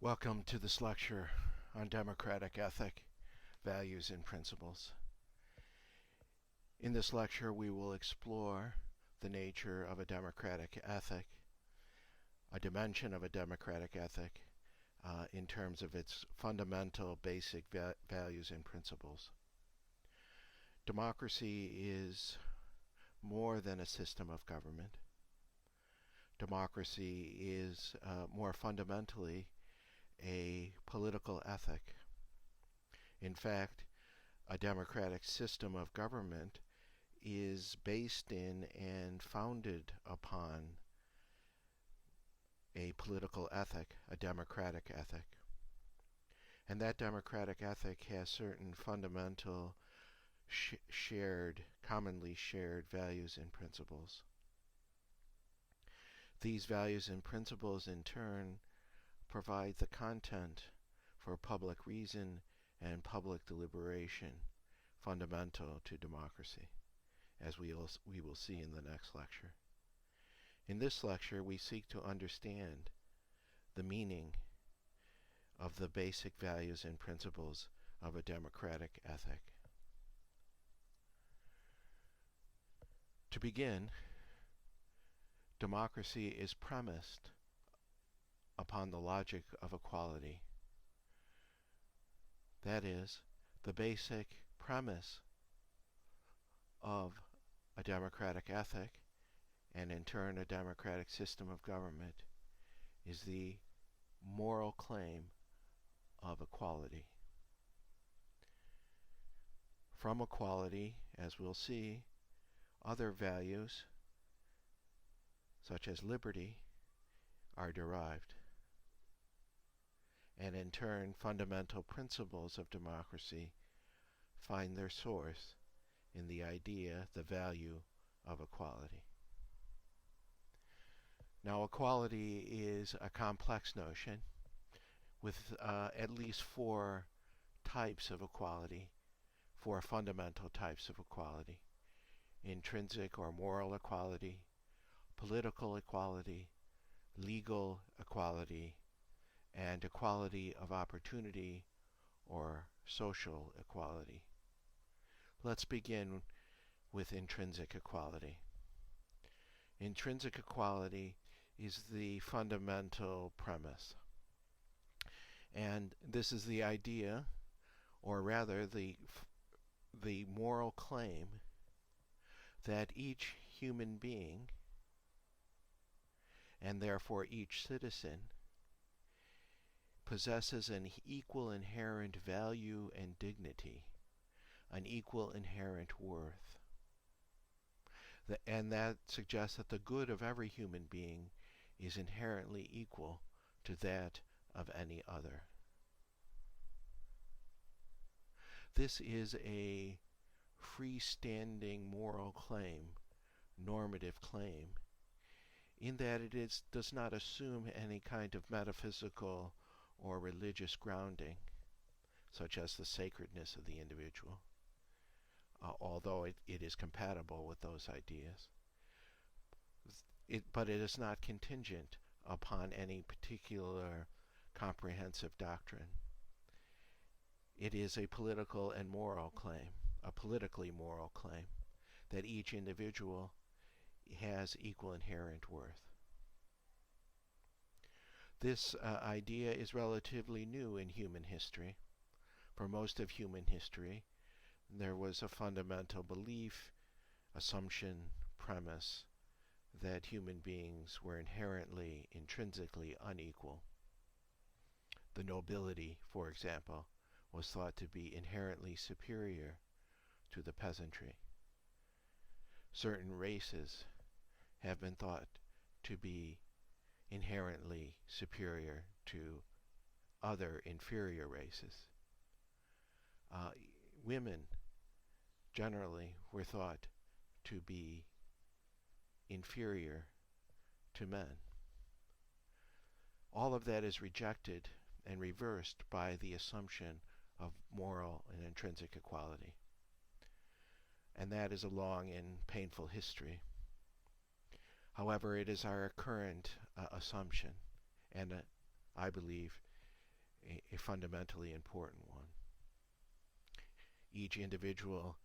Welcome to this lecture on democratic ethic, values, and principles. In this lecture, we will explore the nature of a democratic ethic, a dimension of a democratic ethic, in terms of its fundamental basic values and principles. Democracy is more than a system of government. Democracy is more fundamentally a political ethic. In fact, a democratic system of government is based in and founded upon a political ethic, a democratic ethic. And that democratic ethic has certain fundamental commonly shared values and principles. These values and principles in turn provide the content for public reason and public deliberation fundamental to democracy, as we will see in the next lecture. In this lecture, we seek to understand the meaning of the basic values and principles of a democratic ethic. To begin, democracy is premised upon the logic of equality. That is, the basic premise of a democratic ethic, and in turn a democratic system of government, is the moral claim of equality. From equality, as we'll see, other values, such as liberty, are derived. And in turn, fundamental principles of democracy find their source in the idea, the value of equality. Now, equality is a complex notion with at least four types of equality, four fundamental types of equality: intrinsic or moral equality, political equality, legal equality, and equality of opportunity or social equality. Let's begin with intrinsic equality. Intrinsic equality is the fundamental premise. And this is the idea, or rather the moral claim, that each human being, and therefore each citizen, possesses an equal inherent value and dignity, an equal inherent worth. And that suggests that the good of every human being is inherently equal to that of any other. This is a freestanding moral claim, normative claim, in that it does not assume any kind of metaphysical or religious grounding, such as the sacredness of the individual, although it is compatible with those ideas. But it is not contingent upon any particular comprehensive doctrine. It is a political and moral claim, a politically moral claim, that each individual has equal inherent worth. This idea is relatively new in human history. For most of human history, there was a fundamental belief, assumption, premise that human beings were inherently, intrinsically unequal. The nobility, for example, was thought to be inherently superior to the peasantry. Certain races have been thought to be inherently superior to other inferior races. Women generally were thought to be inferior to men. All of that is rejected and reversed by the assumption of moral and intrinsic equality. And that is a long and painful history. However, it is our current assumption, and I believe a fundamentally important one. Each individual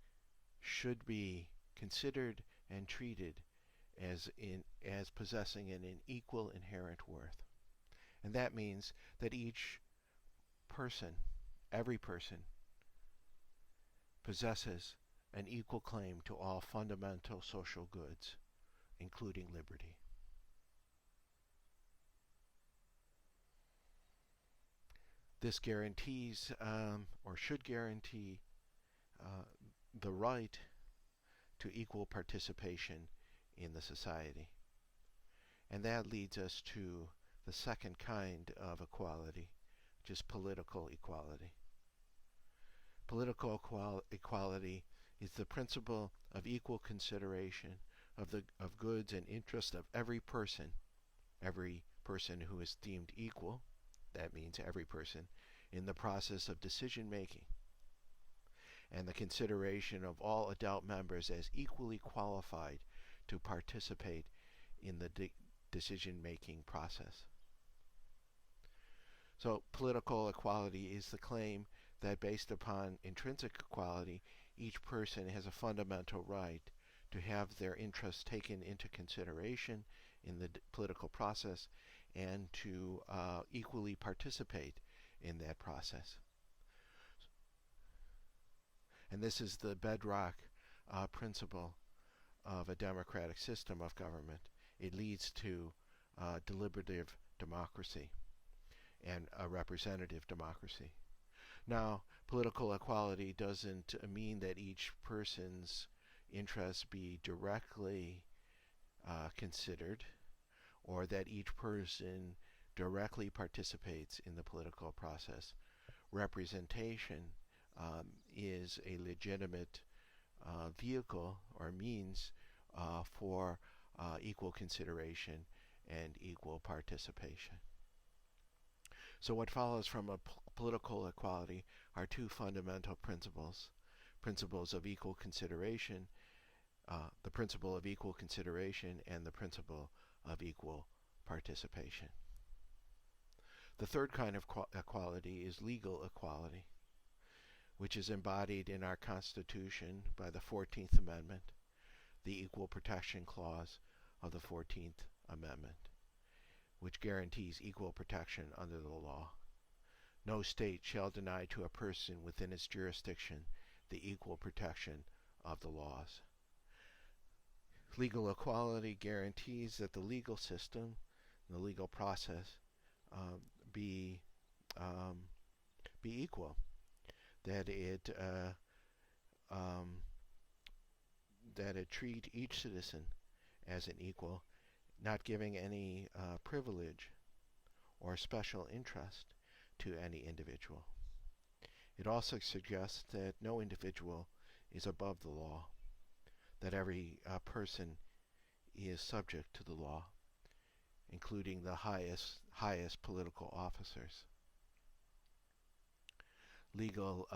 should be considered and treated as possessing an equal inherent worth. And that means that each person, every person, possesses an equal claim to all fundamental social goods, including liberty. This guarantees, or should guarantee, the right to equal participation in the society. And that leads us to the second kind of equality, which is political equality. Political equality is the principle of equal consideration of goods and interests of every person who is deemed equal, that means every person, in the process of decision making, and the consideration of all adult members as equally qualified to participate in the decision-making process. So political equality is the claim that based upon intrinsic equality, each person has a fundamental right to have their interests taken into consideration in the political process and to equally participate in that process. And this is the bedrock principle of a democratic system of government. It leads to deliberative democracy and a representative democracy. Now, political equality doesn't mean that each person's interests be directly considered, or that each person directly participates in the political process. Representation is a legitimate vehicle or means for equal consideration and equal participation. So what follows from a political equality are two fundamental principles. Principles of equal consideration, the principle of equal consideration and the principle of equal participation. The third kind of equality is legal equality, which is embodied in our Constitution by the 14th Amendment, the Equal Protection Clause of the 14th Amendment, which guarantees equal protection under the law. No state shall deny to a person within its jurisdiction the equal protection of the laws. Legal equality guarantees that the legal system, the legal process, be equal, that it treat each citizen as an equal, not giving any privilege or special interest to any individual. It also suggests that no individual is above the law, that every person is subject to the law, including the highest political officers. Legal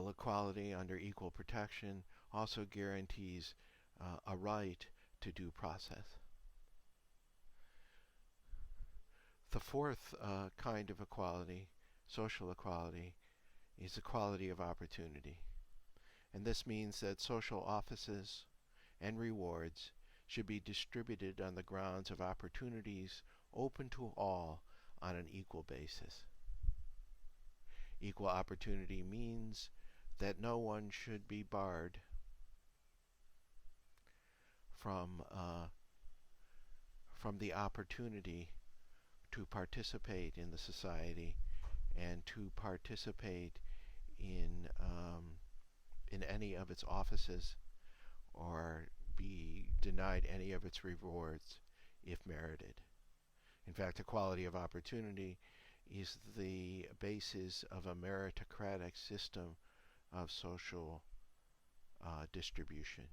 equality under equal protection also guarantees a right to due process. The fourth kind of equality, social equality, is equality of opportunity. And this means that social offices and rewards should be distributed on the grounds of opportunities open to all on an equal basis. Equal opportunity means that no one should be barred from the opportunity to participate in the society and to participate in any of its offices or be denied any of its rewards if merited. In fact, equality of opportunity is the basis of a meritocratic system of social distribution.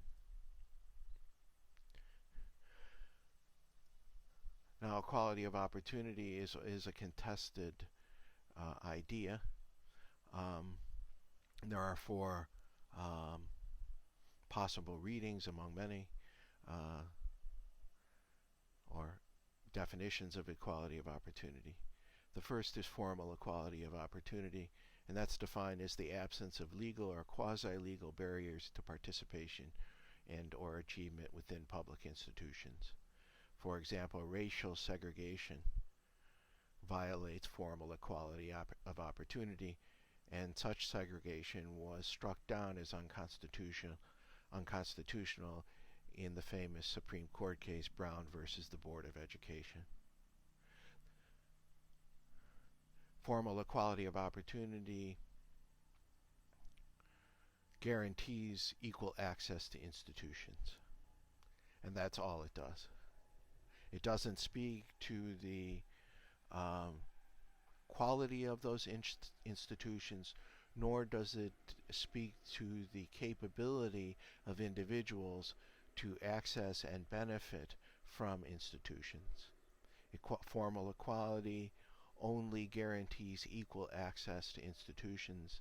Now, equality of opportunity is a contested idea. There are four possible readings among many, or definitions of equality of opportunity. The first is formal equality of opportunity, and that's defined as the absence of legal or quasi-legal barriers to participation and or achievement within public institutions. For example, racial segregation violates formal equality of opportunity, and such segregation was struck down as unconstitutional in the famous Supreme Court case Brown versus the Board of Education. Formal equality of opportunity guarantees equal access to institutions, and that's all it does. It doesn't speak to the quality of those institutions, nor does it speak to the capability of individuals to access and benefit from institutions. Formal equality only guarantees equal access to institutions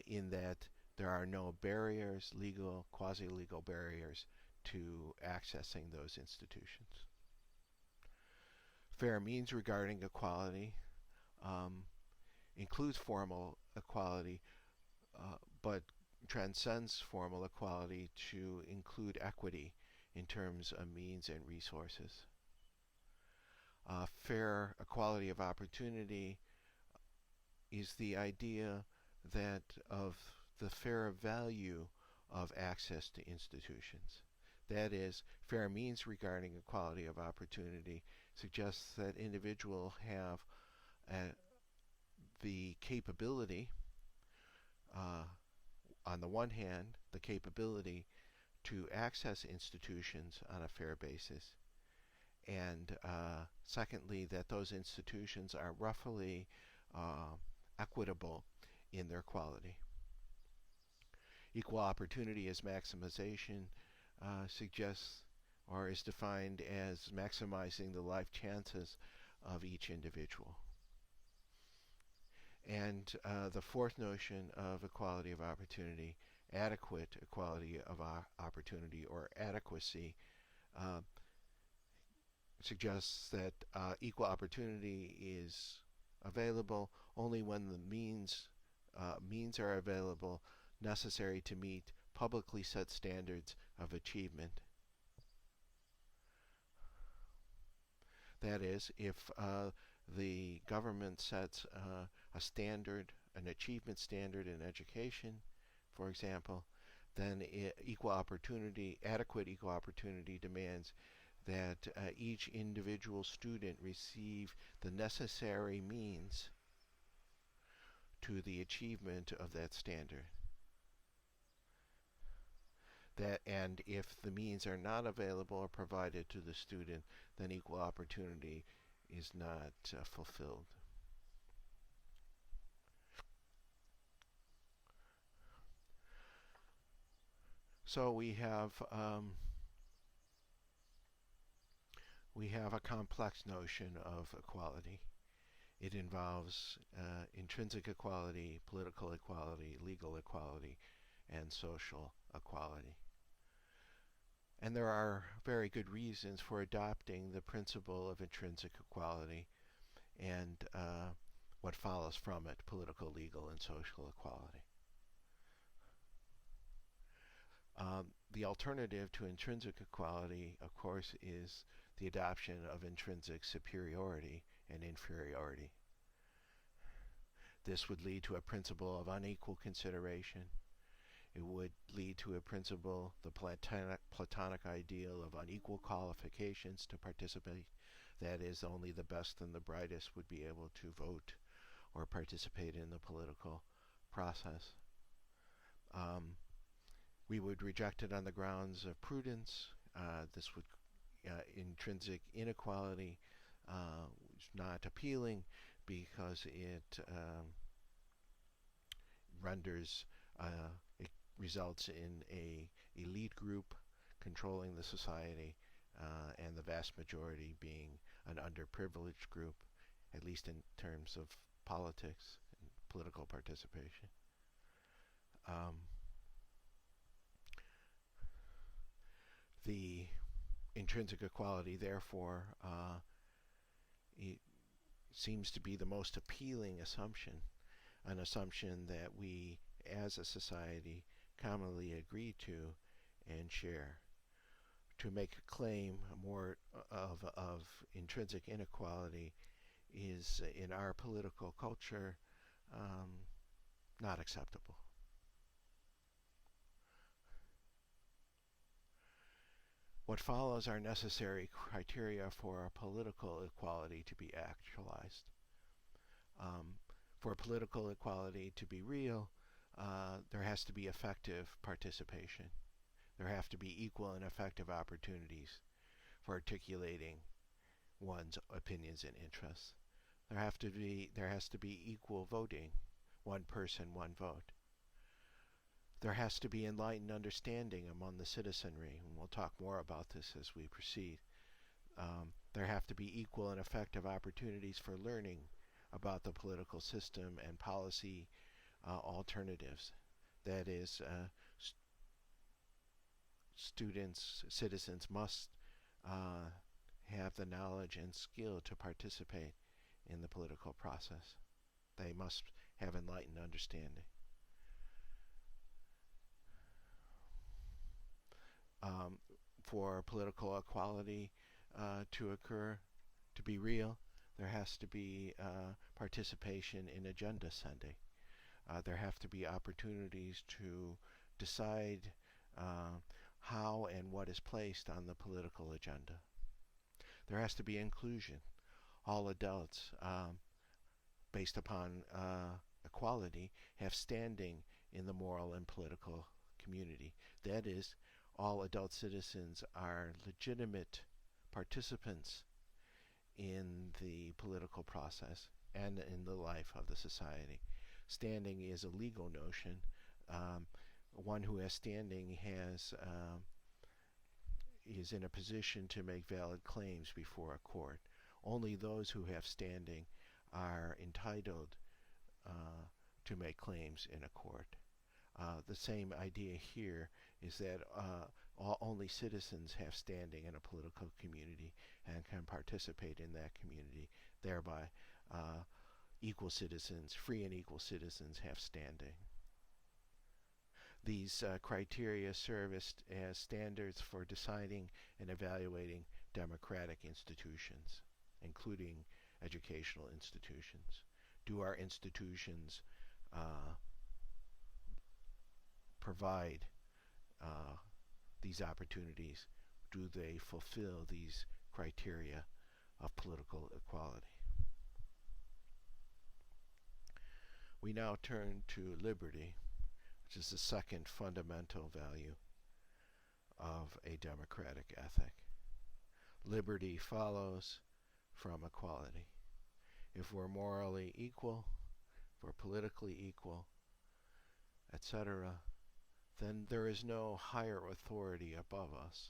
in that there are no barriers, legal, quasi-legal barriers, to accessing those institutions. Fair means regarding equality includes formal equality, but transcends formal equality to include equity in terms of means and resources. Fair equality of opportunity is the idea that of the fair value of access to institutions. That is, fair means regarding equality of opportunity suggests that individuals have the capability, on the one hand, the capability to access institutions on a fair basis, and secondly, that those institutions are roughly equitable in their quality. Equal opportunity as maximization suggests or is defined as maximizing the life chances of each individual. And the fourth notion of equality of opportunity, adequate equality of opportunity or adequacy, suggests that equal opportunity is available only when the means are available necessary to meet publicly set standards of achievement. That is, if the government sets a standard, an achievement standard in education, for example, then adequate equal opportunity demands that each individual student receive the necessary means to the achievement of that standard. And if the means are not available or provided to the student, then equal opportunity is not fulfilled. So we have a complex notion of equality. It involves intrinsic equality, political equality, legal equality, and social equality. And there are very good reasons for adopting the principle of intrinsic equality and what follows from it, political, legal, and social equality. The alternative to intrinsic equality, of course, is the adoption of intrinsic superiority and inferiority. This would lead to a principle of unequal consideration. It would lead to a principle, the Platonic ideal of unequal qualifications to participate. That is, only the best and the brightest would be able to vote or participate in the political process. We would reject it on the grounds of prudence. This would intrinsic inequality is not appealing because it it results in a elite group controlling the society and the vast majority being an underprivileged group, at least in terms of politics and political participation. The intrinsic equality, therefore, it seems to be the most appealing assumption, an assumption that we as a society commonly agree to and share. To make a claim more of intrinsic inequality is, in our political culture, not acceptable. What follows are necessary criteria for political equality to be actualized. For political equality to be real, there has to be effective participation. There have to be equal and effective opportunities for articulating one's opinions and interests. There has to be equal voting, one person, one vote. There has to be enlightened understanding among the citizenry, and we'll talk more about this as we proceed. There have to be equal and effective opportunities for learning about the political system and policy alternatives. That is, citizens must have the knowledge and skill to participate in the political process. They must have enlightened understanding. For political equality to occur, to be real, there has to be participation in agenda setting. There have to be opportunities to decide how and what is placed on the political agenda. There has to be inclusion. All adults, based upon equality, have standing in the moral and political community. That is, all adult citizens are legitimate participants in the political process and in the life of the society. Standing is a legal notion. One who has standing is in a position to make valid claims before a court. Only those who have standing are entitled to make claims in a court. The same idea here is that only citizens have standing in a political community and can participate in that community. Thereby, equal citizens, free and equal citizens, have standing. These criteria serve as standards for deciding and evaluating democratic institutions, including educational institutions. Do our institutions provide these opportunities? Do they fulfill these criteria of political equality? We now turn to liberty, which is the second fundamental value of a democratic ethic. Liberty follows from equality. If we're morally equal, if we're politically equal, etc., then there is no higher authority above us.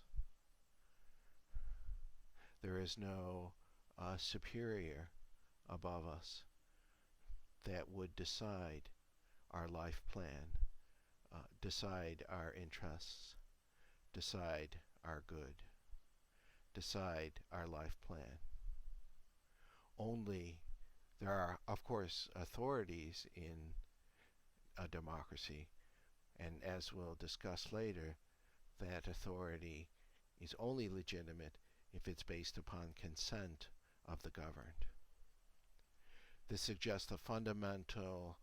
There is no superior above us that would decide our life plan, decide our interests, decide our good, decide our life plan. Only there are, of course, authorities in a democracy, and as we'll discuss later, that authority is only legitimate if it's based upon consent of the governed. This suggests a fundamental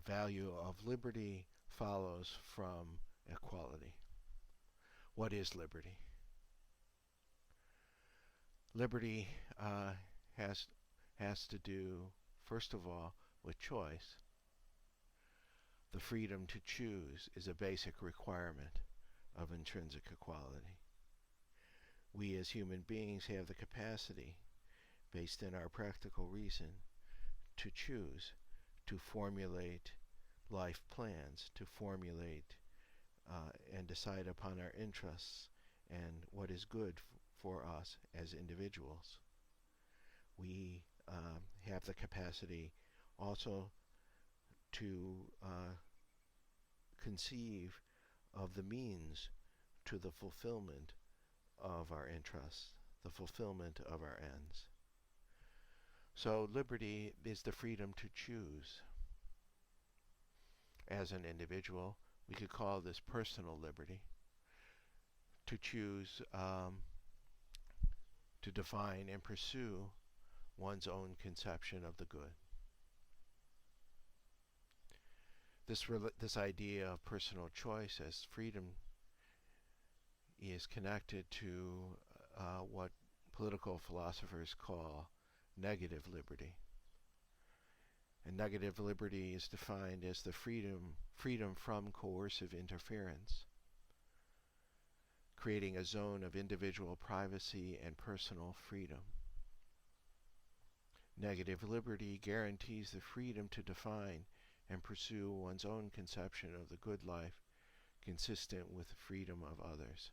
value of liberty follows from equality. What is liberty? Liberty has to do, first of all, with choice. The freedom to choose is a basic requirement of intrinsic equality. We as human beings have the capacity, based in our practical reason, to choose, to formulate life plans, to formulate and decide upon our interests and what is good for us as individuals. We have the capacity also to conceive of the means to the fulfillment of our interests. the fulfillment of our ends. So liberty is the freedom to choose. As an individual, we could call this personal liberty, to choose to define and pursue one's own conception of the good. This idea of personal choice as freedom is connected to what political philosophers call negative liberty. And negative liberty is defined as the freedom from coercive interference, creating a zone of individual privacy and personal freedom. Negative liberty guarantees the freedom to define and pursue one's own conception of the good life consistent with the freedom of others.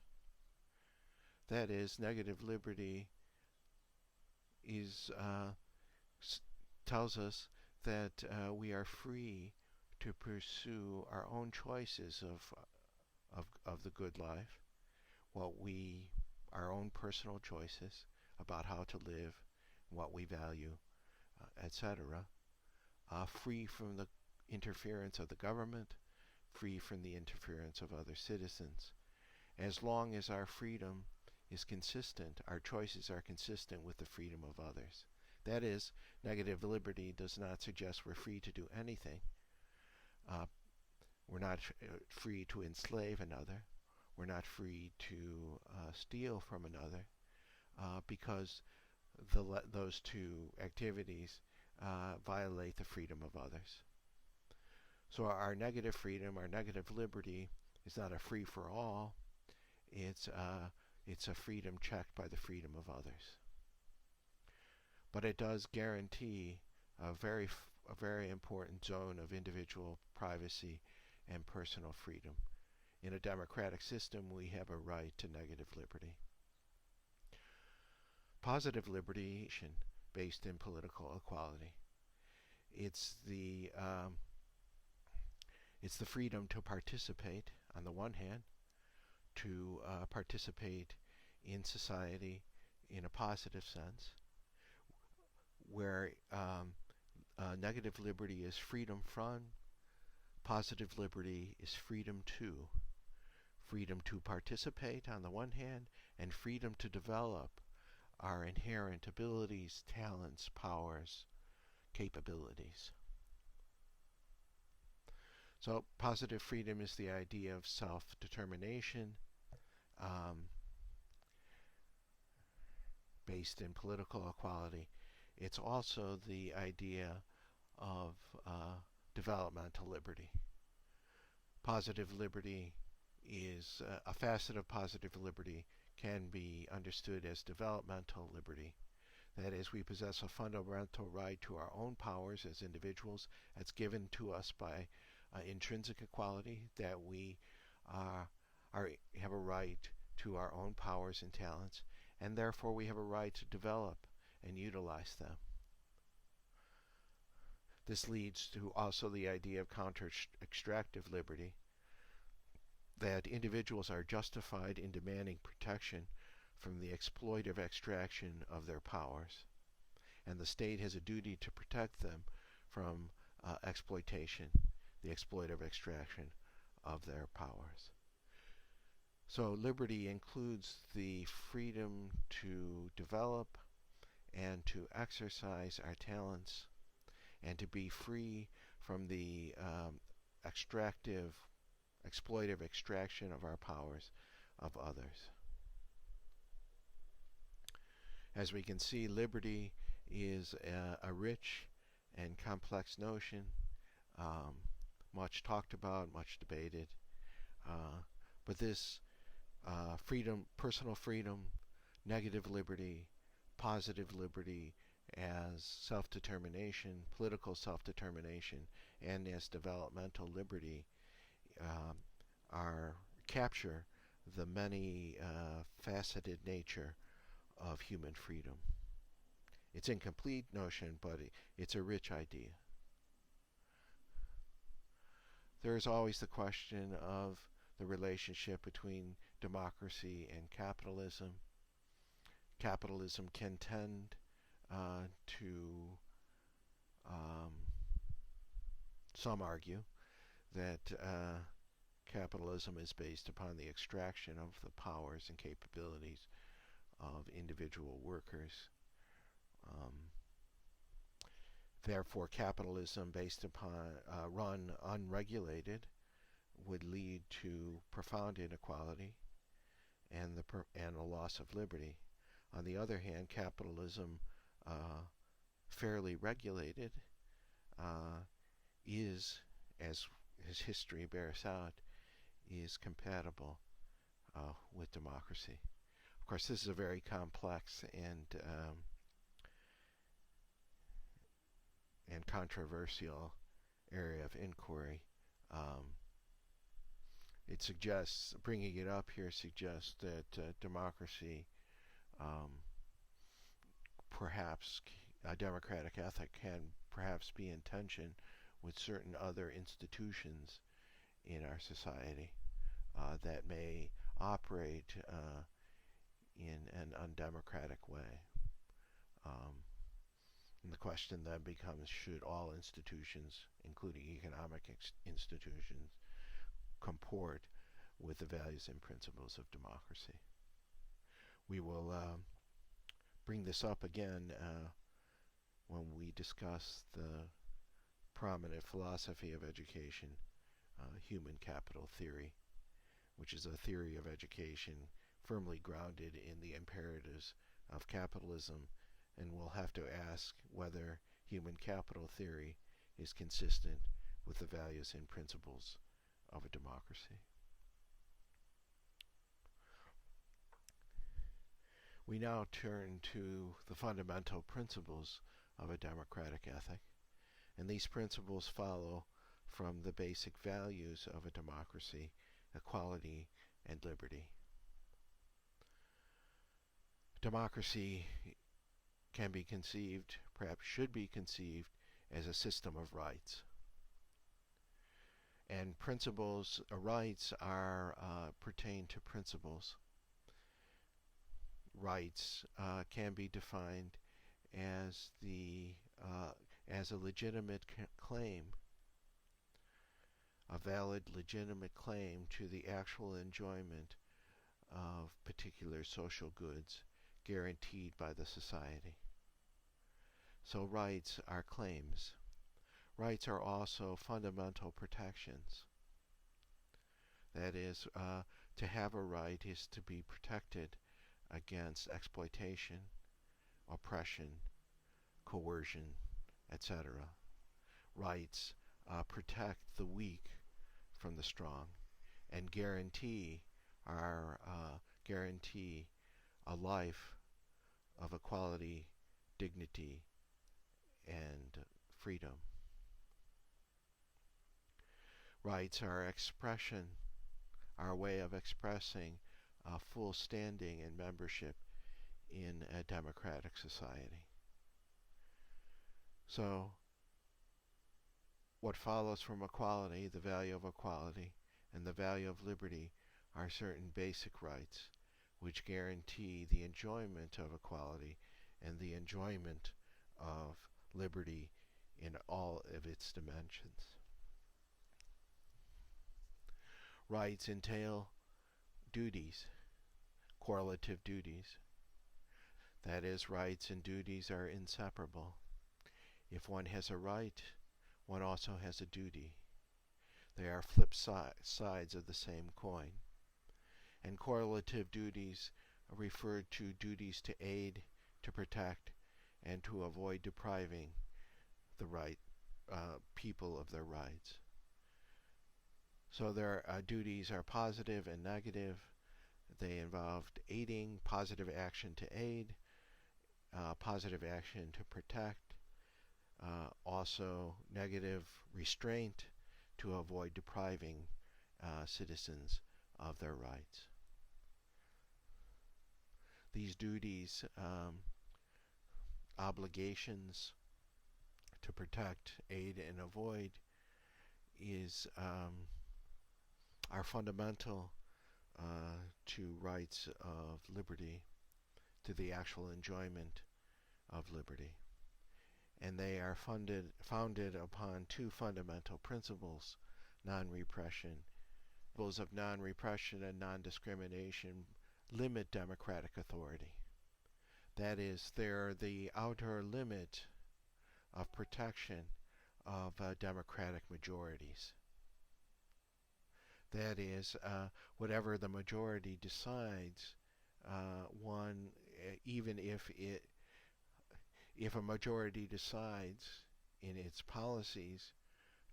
That is, negative liberty tells us that we are free to pursue our own choices of the good life, our own personal choices about how to live, what we value, etc., free from the interference of the government, free from the interference of other citizens. As long as our freedom is consistent, our choices are consistent with the freedom of others. That is, negative liberty does not suggest we're free to do anything. We're not free to enslave another. We're not free to steal from another, because those two activities violate the freedom of others. So our negative freedom, our negative liberty, is not a free-for-all. It's a freedom checked by the freedom of others. But it does guarantee a very important zone of individual privacy and personal freedom. In a democratic system, we have a right to negative liberty. Positive liberty, based in political equality. It's the freedom to participate, on the one hand, to participate in society in a positive sense, where negative liberty is freedom from, positive liberty is freedom to. Freedom to participate on the one hand, and freedom to develop our inherent abilities, talents, powers, capabilities. So positive freedom is the idea of self-determination, based in political equality. It's also the idea of developmental liberty. Positive liberty is a facet of positive liberty can be understood as developmental liberty. That is, we possess a fundamental right to our own powers as individuals. That's given to us by intrinsic equality, that we have a right to our own powers and talents, and therefore we have a right to develop and utilize them. This leads to also the idea of counter-extractive liberty, that individuals are justified in demanding protection from the exploitive extraction of their powers, and the state has a duty to protect them from exploitation, the exploitive extraction of their powers. So liberty includes the freedom to develop and to exercise our talents, and to be free from the exploitive extraction of our powers of others. As we can see, liberty is a rich and complex notion, much talked about, much debated. But this freedom, personal freedom, negative liberty, positive liberty as self-determination, political self-determination, and as developmental liberty capture the many faceted nature of human freedom. It's an incomplete notion, but it's a rich idea. There is always the question of the relationship between democracy and capitalism. Capitalism can tend to, um, some argue, that capitalism is based upon the extraction of the powers and capabilities of individual workers. Um, Therefore, capitalism based upon run unregulated would lead to profound inequality and a loss of liberty. On the other hand, capitalism fairly regulated uh, is, as his history bears out, is compatible with democracy. Of course, this is a very complex and controversial area of inquiry. Um, it suggests, bringing it up here suggests that democracy, um, perhaps a democratic ethic can perhaps be in tension with certain other institutions in our society that may operate in an undemocratic way. Um, and the question then becomes, should all institutions, including economic institutions, comport with the values and principles of democracy? We will bring this up again when we discuss the prominent philosophy of education, human capital theory, which is a theory of education firmly grounded in the imperatives of capitalism, and we'll have to ask whether human capital theory is consistent with the values and principles of a democracy. We now turn to the fundamental principles of a democratic ethic, and these principles follow from the basic values of a democracy: equality and liberty. Democracy can be conceived, perhaps should be conceived, as a system of rights. And principles, rights pertain to principles. Rights can be defined as as a legitimate claim, a valid legitimate claim to the actual enjoyment of particular social goods guaranteed by the society. So rights are claims. Rights are also fundamental protections. That is, to have a right is to be protected against exploitation, oppression, coercion, etc. Rights protect the weak from the strong and guarantee a life of equality, dignity, and freedom. Rights are expression, our way of expressing full standing and membership in a democratic society. So, what follows from equality, the value of equality, and the value of liberty are certain basic rights which guarantee the enjoyment of equality and the enjoyment of liberty in all of its dimensions. Rights entail duties, correlative duties. That is, rights and duties are inseparable. If one has a right, one also has a duty. They are flip sides of the same coin. And correlative duties refer to duties to aid, to protect, and to avoid depriving the people of their rights. So their duties are positive and negative. They involved aiding, positive action to aid, positive action to protect, also negative restraint to avoid depriving citizens of their rights. These duties, obligations to protect, aid, and avoid are fundamental to rights of liberty, to the actual enjoyment of liberty. And they are founded upon two fundamental principles: non-repression. Principles of non-repression and non-discrimination limit democratic authority. That is, they're the outer limit of protection of democratic majorities. That is, whatever the majority decides, even if a majority decides in its policies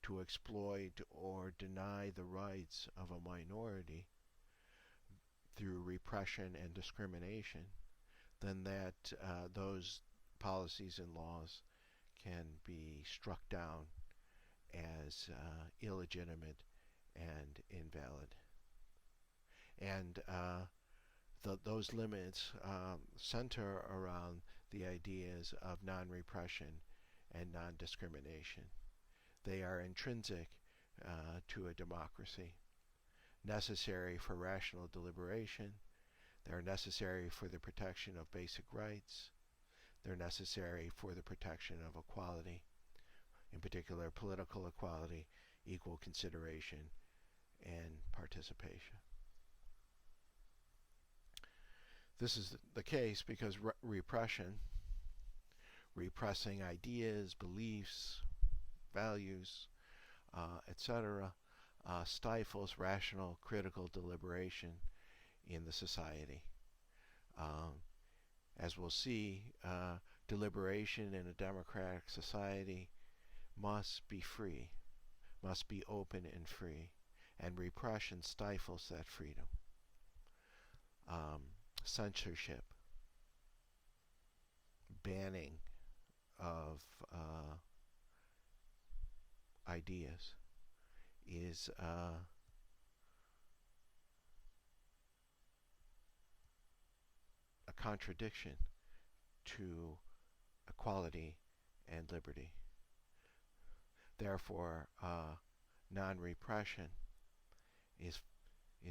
to exploit or deny the rights of a minority through repression and discrimination, then those policies and laws can be struck down as illegitimate and invalid. And those limits center around the ideas of non-repression and non-discrimination. They are intrinsic to a democracy, necessary for rational deliberation. They're necessary for the protection of basic rights. They're necessary for the protection of equality, in particular political equality, equal consideration, and participation. This is the case because repressing ideas, beliefs, values, etc., stifles rational, critical deliberation in the society. As we'll see, deliberation in a democratic society must be free, must be open and free, and repression stifles that freedom. Censorship, banning of ideas is a contradiction to equality and liberty. Therefore, non-repression is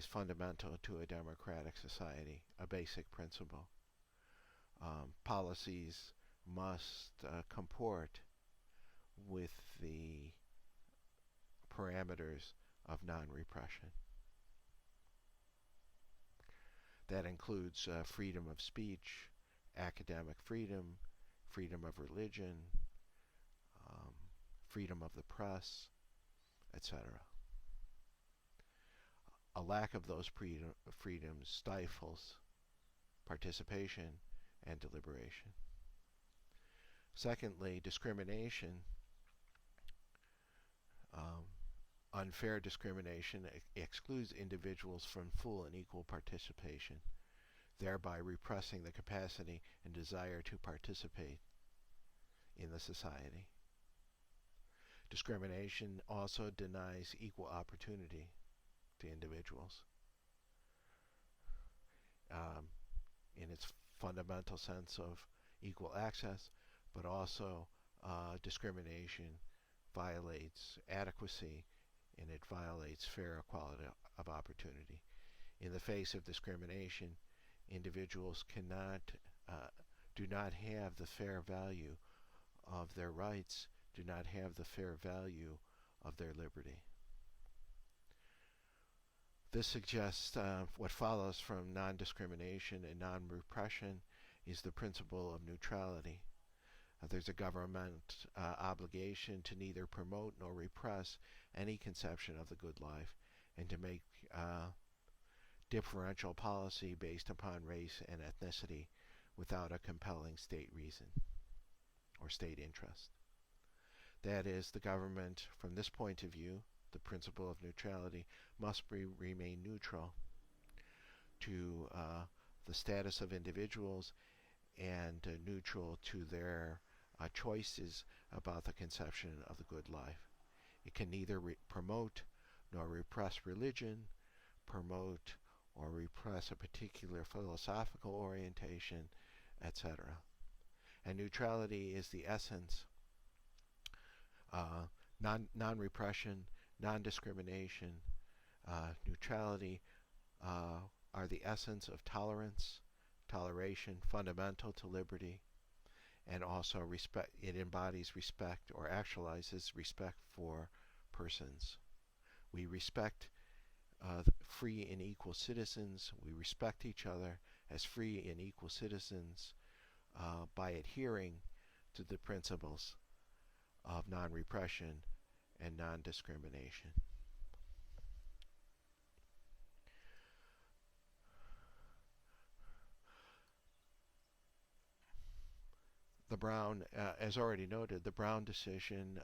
fundamental to a democratic society, a basic principle. Policies must comport with the parameters of non-repression. That includes freedom of speech, academic freedom, freedom of religion, freedom of the press, etc. A lack of those freedoms stifles participation and deliberation. Secondly, discrimination, unfair discrimination excludes individuals from full and equal participation, thereby repressing the capacity and desire to participate in the society. Discrimination also denies equal opportunity to individuals in its fundamental sense of equal access, but also discrimination violates adequacy and it violates fair equality of opportunity. In the face of discrimination, individuals do not have the fair value of their rights, do not have the fair value of their liberty. This suggests what follows from non-discrimination and non-repression is the principle of neutrality. There's a government obligation to neither promote nor repress any conception of the good life and to make differential policy based upon race and ethnicity without a compelling state reason or state interest. That is, the government, from this point of view, the principle of neutrality, must remain neutral to the status of individuals and neutral to their choices about the conception of the good life. It can neither promote nor repress religion, promote or repress a particular philosophical orientation, etc. And neutrality is the essence. Non-repression, non-discrimination, neutrality are the essence of tolerance toleration, fundamental to liberty, and also respect. It embodies respect or actualizes respect for persons. We respect free and equal citizens. We respect each other as free and equal citizens by adhering to the principles of non-repression and non-discrimination. The Brown, as already noted, the Brown decision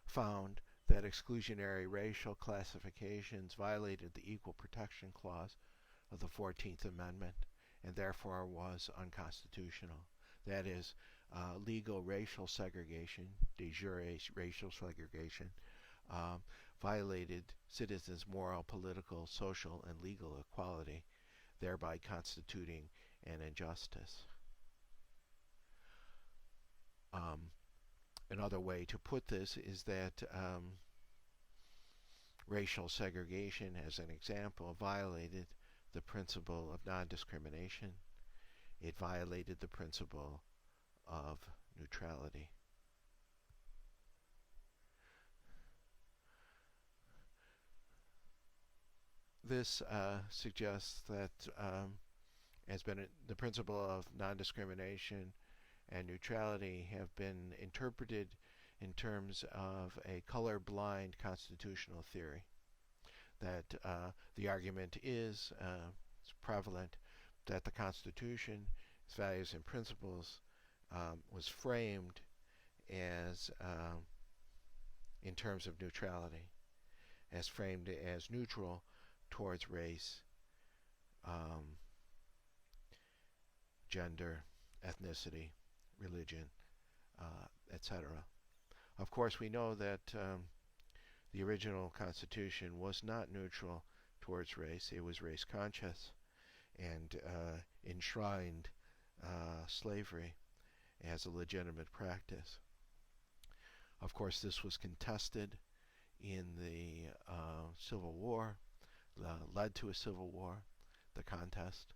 found that exclusionary racial classifications violated the Equal Protection Clause of the 14th Amendment and therefore was unconstitutional. That is, legal racial segregation, de jure racial segregation, violated citizens' moral, political, social, and legal equality, thereby constituting an injustice. Another way to put this is that racial segregation, as an example, violated the principle of non-discrimination. It violated the principle of neutrality. This suggests that the principle of non-discrimination and neutrality have been interpreted in terms of a colorblind constitutional theory. That the argument is it's prevalent that the Constitution, its values and principles, was framed as in terms of neutrality, as framed as neutral towards race, gender, ethnicity, religion, etc. Of course, we know that the original Constitution was not neutral towards race. It was race conscious and enshrined slavery as a legitimate practice. Of course, this was contested in the Civil War, led to a Civil War, the contest,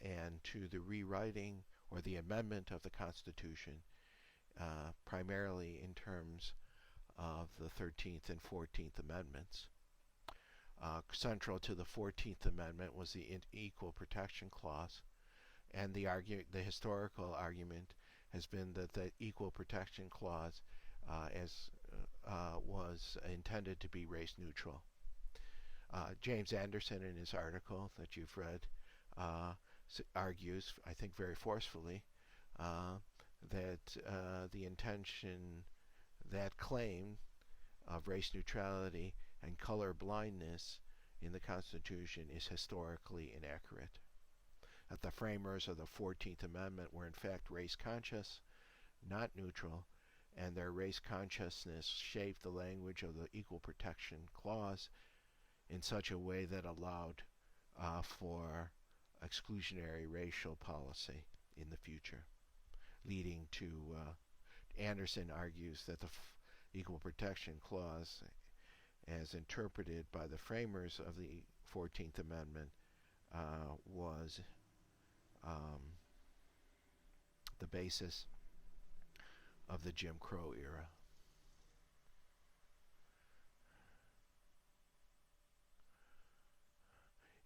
and to the rewriting or the amendment of the Constitution, primarily in terms of the 13th and 14th Amendments. Central to the 14th Amendment was the Equal Protection Clause, and the historical argument has been that the Equal Protection Clause was intended to be race neutral. James Anderson, in his article that you've read, argues, I think very forcefully, that the intention, that claim of race neutrality and color blindness in the Constitution is historically inaccurate. That the framers of the 14th Amendment were in fact race conscious, not neutral, and their race consciousness shaped the language of the Equal Protection Clause in such a way that allowed for exclusionary racial policy in the future, leading to, Anderson argues that the Equal Protection Clause, as interpreted by the framers of the 14th Amendment, was the basis of the Jim Crow era.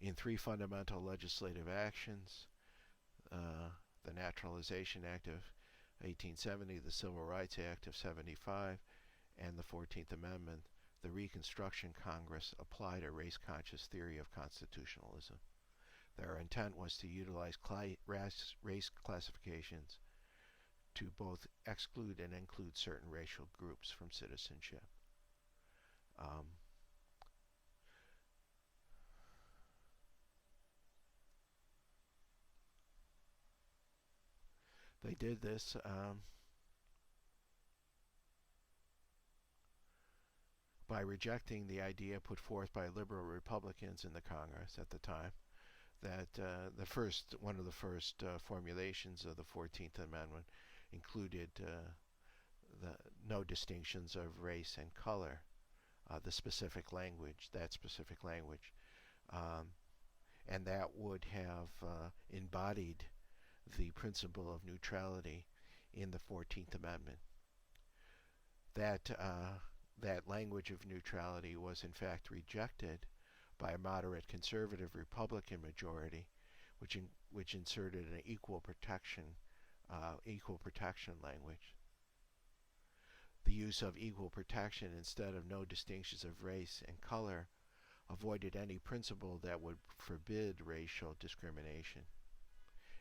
In three fundamental legislative actions, the Naturalization Act of 1870, the Civil Rights Act of 75, and the 14th Amendment, the Reconstruction Congress applied a race-conscious theory of constitutionalism. Their intent was to utilize race classifications to both exclude and include certain racial groups from citizenship. They did this by rejecting the idea put forth by liberal Republicans in the Congress at the time that one of the first formulations of the 14th Amendment included no distinctions of race and color, that specific language, and that would have embodied the principle of neutrality in the 14th Amendment. That language of neutrality was in fact rejected by a moderate conservative Republican majority, which inserted an equal protection language. The use of equal protection instead of no distinctions of race and color avoided any principle that would forbid racial discrimination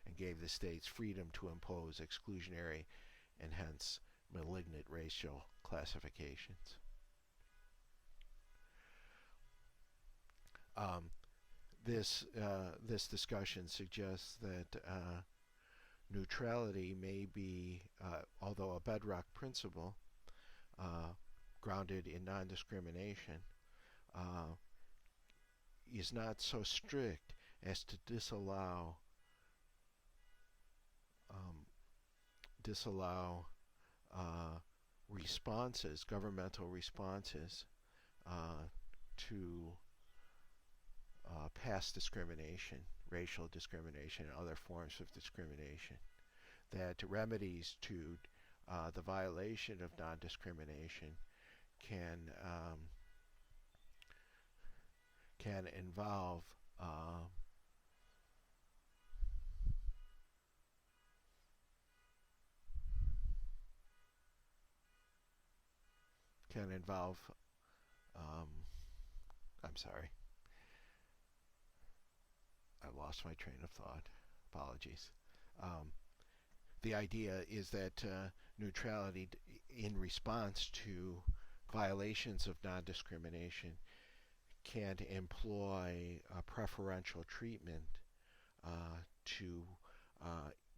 and gave the states freedom to impose exclusionary and hence malignant racial classifications. This discussion suggests that neutrality may be, although a bedrock principle grounded in non-discrimination, is not so strict as to disallow responses, governmental responses to past discrimination, racial discrimination, and other forms of discrimination. That remedies to the violation of non-discrimination can involve I'm sorry, I lost my train of thought. Apologies. The idea is that neutrality in response to violations of non-discrimination can employ preferential treatment to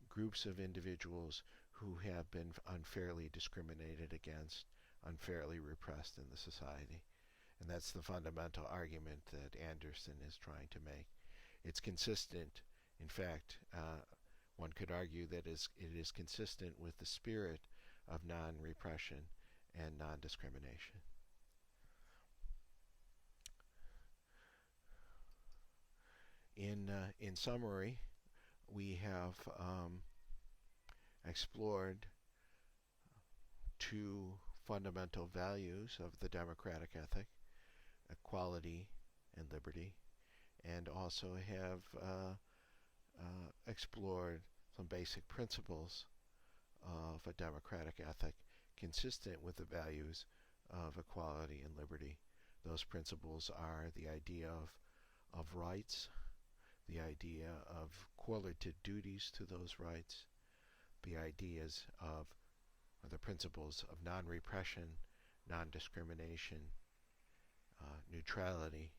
groups of individuals who have been unfairly discriminated against, unfairly repressed in the society. And that's the fundamental argument that Anderson is trying to make. It's consistent. In fact, one could argue that it is consistent with the spirit of non-repression and non-discrimination. In summary, we have explored two fundamental values of the democratic ethic: equality and liberty, and also have explored some basic principles of a democratic ethic consistent with the values of equality and liberty. Those principles are the idea of rights, the idea of correlated duties to those rights, the ideas of, or the principles of non-repression, non-discrimination, neutrality,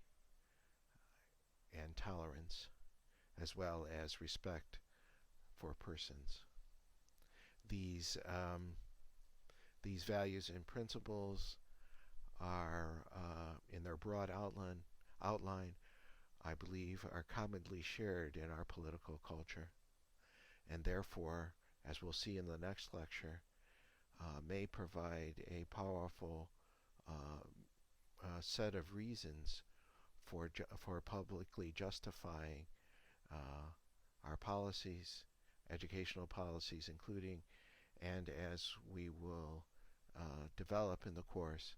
and tolerance, as well as respect for persons. These values and principles are, in their broad outline, I believe, are commonly shared in our political culture, and therefore, as we'll see in the next lecture, may provide a powerful set of reasons for publicly justifying our policies, educational policies including, and as we will develop in the course,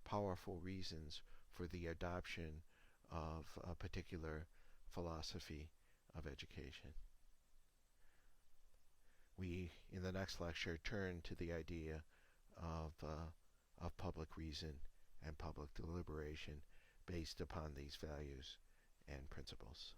powerful reasons for the adoption of a particular philosophy of education. We, in the next lecture, turn to the idea of public reason and public deliberation based upon these values and principles.